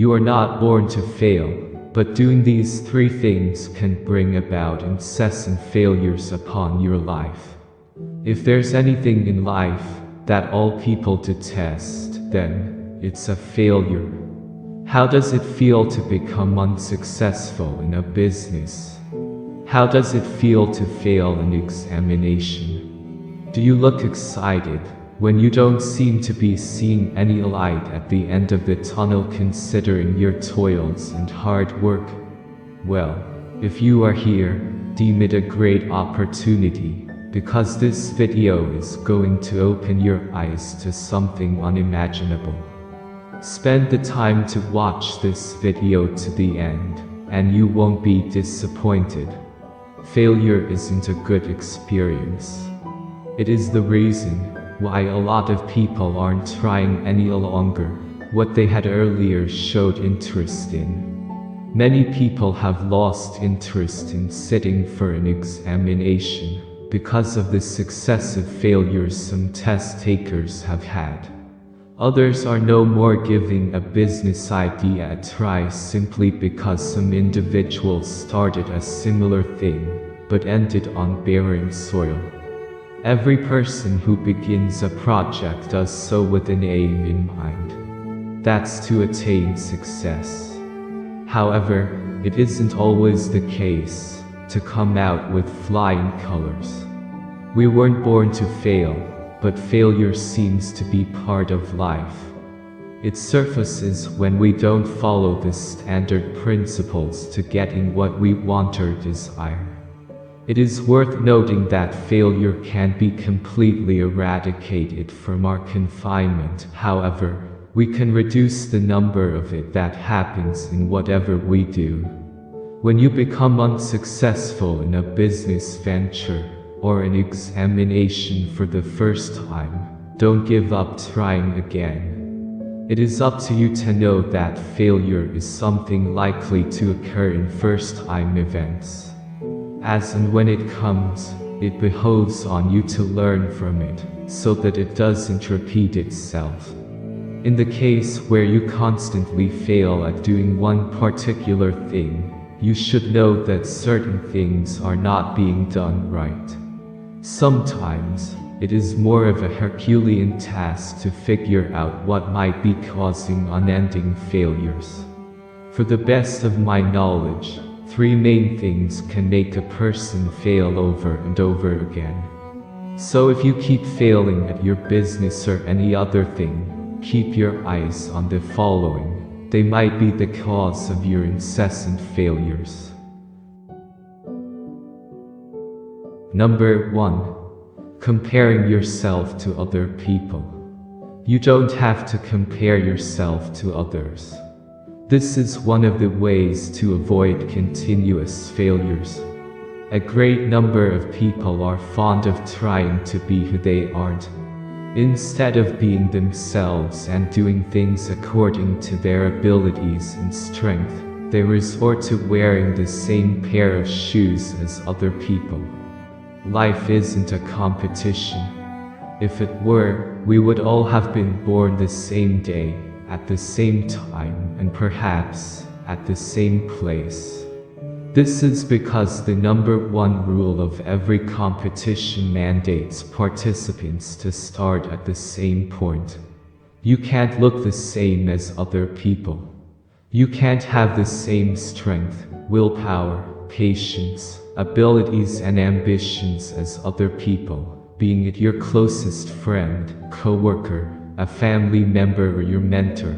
You are not born to fail, but doing these three things can bring about incessant failures upon your life. If there's anything in life that all people detest, then it's a failure. How does it feel to become unsuccessful in a business? How does it feel to fail an examination? Do you look excited when you don't seem to be seeing any light at the end of the tunnel considering your toils and hard work? Well, if you are here, deem it a great opportunity, because this video is going to open your eyes to something unimaginable. Spend the time to watch this video to the end, and you won't be disappointed. Failure isn't a good experience. It is the reason why a lot of people aren't trying any longer what they had earlier showed interest in. Many people have lost interest in sitting for an examination because of the successive failures some test takers have had. Others are no more giving a business idea a try simply because some individuals started a similar thing but ended on barren soil. Every person who begins a project does so with an aim in mind. That's to attain success. However, it isn't always the case to come out with flying colors. We weren't born to fail, but failure seems to be part of life. It surfaces when we don't follow the standard principles to getting what we want or desire. It is worth noting that failure can't be completely eradicated from our confinement. However, we can reduce the number of it that happens in whatever we do. When you become unsuccessful in a business venture or an examination for the first time, don't give up trying again. It is up to you to know that failure is something likely to occur in first-time events. As and when it comes, it behoves on you to learn from it, so that it doesn't repeat itself. In the case where you constantly fail at doing one particular thing, you should know that certain things are not being done right. Sometimes, it is more of a Herculean task to figure out what might be causing unending failures. For the best of my knowledge, three main things can make a person fail over and over again. So if you keep failing at your business or any other thing, keep your eyes on the following. They might be the cause of your incessant failures. Number 1. Comparing yourself to other people. You don't have to compare yourself to others. This is one of the ways to avoid continuous failures. A great number of people are fond of trying to be who they aren't. Instead of being themselves and doing things according to their abilities and strength, they resort to wearing the same pair of shoes as other people. Life isn't a competition. If it were, we would all have been born the same day, at the same time, and perhaps at the same place. This is because the number one rule of every competition mandates participants to start at the same point. You can't look the same as other people. You can't have the same strength, willpower, patience, abilities and ambitions as other people, being it your closest friend, co-worker, a family member or your mentor.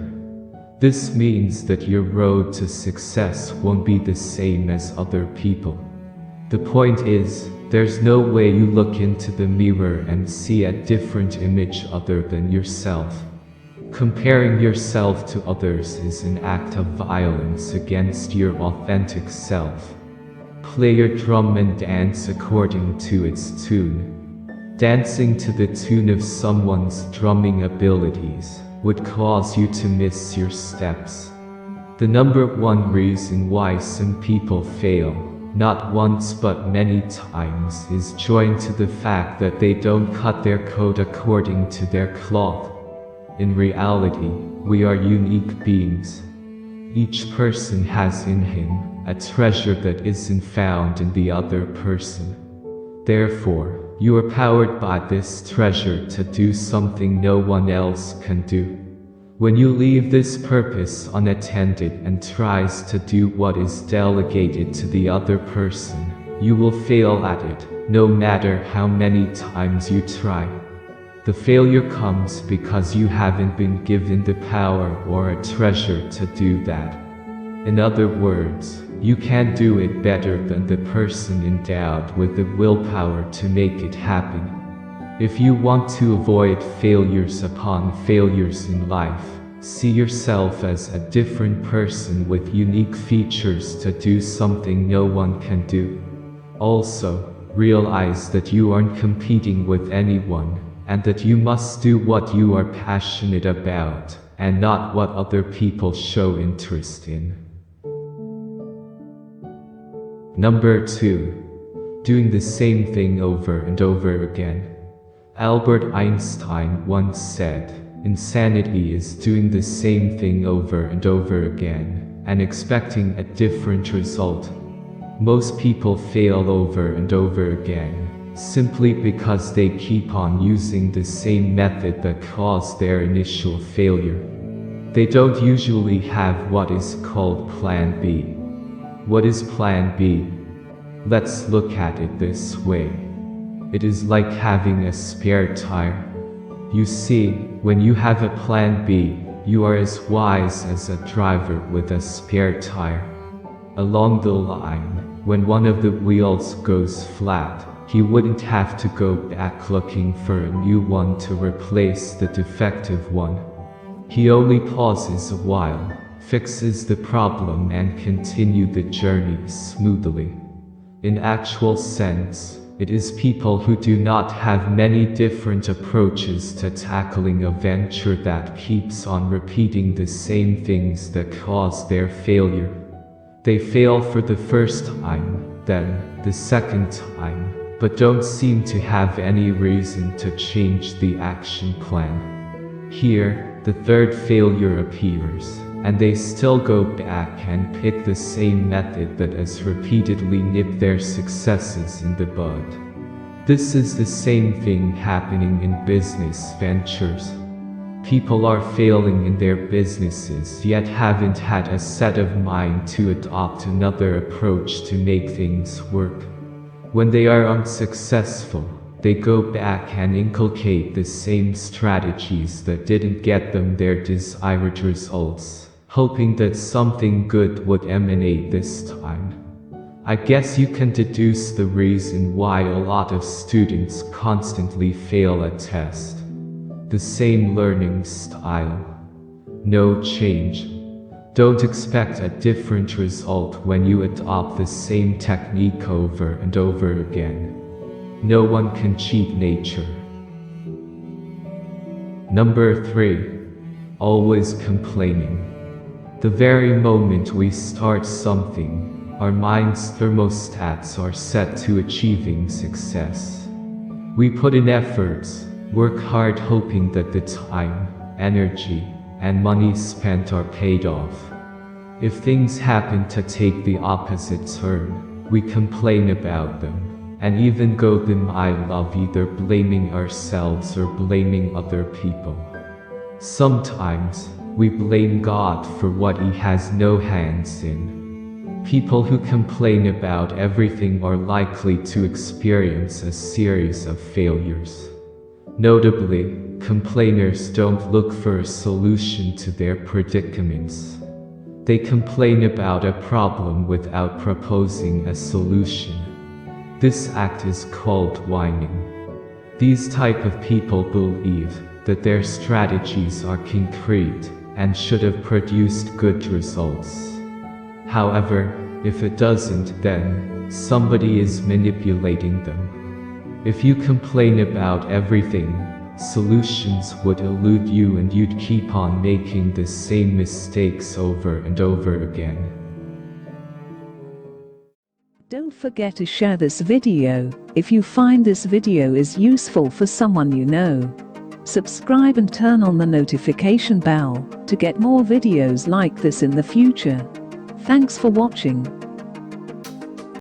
This means that your road to success won't be the same as other people. The point is, there's no way you look into the mirror and see a different image other than yourself. Comparing yourself to others is an act of violence against your authentic self. Play your drum and dance according to its tune. Dancing to the tune of someone's drumming abilities would cause you to miss your steps. The number one reason why some people fail, not once but many times, is joined to the fact that they don't cut their coat according to their cloth. In reality, we are unique beings. Each person has in him a treasure that isn't found in the other person. Therefore, you are powered by this treasure to do something no one else can do. When you leave this purpose unattended and tries to do what is delegated to the other person, you will fail at it, no matter how many times you try. The failure comes because you haven't been given the power or a treasure to do that. In other words, you can't do it better than the person endowed with the willpower to make it happen. If you want to avoid failures upon failures in life, see yourself as a different person with unique features to do something no one can do. Also, realize that you aren't competing with anyone, and that you must do what you are passionate about, and not what other people show interest in. Number 2. Doing the same thing over and over again. Albert Einstein once said, "Insanity is doing the same thing over and over again, and expecting a different result." Most people fail over and over again, simply because they keep on using the same method that caused their initial failure. They don't usually have what is called Plan B. What is Plan B? Let's look at it this way. It is like having a spare tire. You see, when you have a Plan B, you are as wise as a driver with a spare tire. Along the line, when one of the wheels goes flat, he wouldn't have to go back looking for a new one to replace the defective one. He only pauses a while, fixes the problem, and continues the journey smoothly. In actual sense, it is people who do not have many different approaches to tackling a venture that keeps on repeating the same things that cause their failure. They fail for the first time, then the second time, but don't seem to have any reason to change the action plan. Here, the third failure appears, and they still go back and pick the same method that has repeatedly nipped their successes in the bud. This is the same thing happening in business ventures. People are failing in their businesses yet haven't had a set of mind to adopt another approach to make things work. When they are unsuccessful, they go back and inculcate the same strategies that didn't get them their desired results, hoping that something good would emanate this time. I guess you can deduce the reason why a lot of students constantly fail a test. The same learning style. No change. Don't expect a different result when you adopt the same technique over and over again. No one can cheat nature. Number 3. Always complaining. The very moment we start something, our mind's thermostats are set to achieving success. We put in efforts, work hard hoping that the time, energy, and money spent are paid off. If things happen to take the opposite turn, we complain about them, and even go the mile of either blaming ourselves or blaming other people. Sometimes, we blame God for what He has no hands in. People who complain about everything are likely to experience a series of failures. Notably, complainers don't look for a solution to their predicaments. They complain about a problem without proposing a solution. This act is called whining. These type of people believe that their strategies are concrete and should have produced good results. However, if it doesn't, then somebody is manipulating them. If you complain about everything, solutions would elude you and you'd keep on making the same mistakes over and over again. Don't forget to share this video if you find this video is useful for someone you know. Subscribe and turn on the notification bell to get more videos like this in the future. Thanks for watching.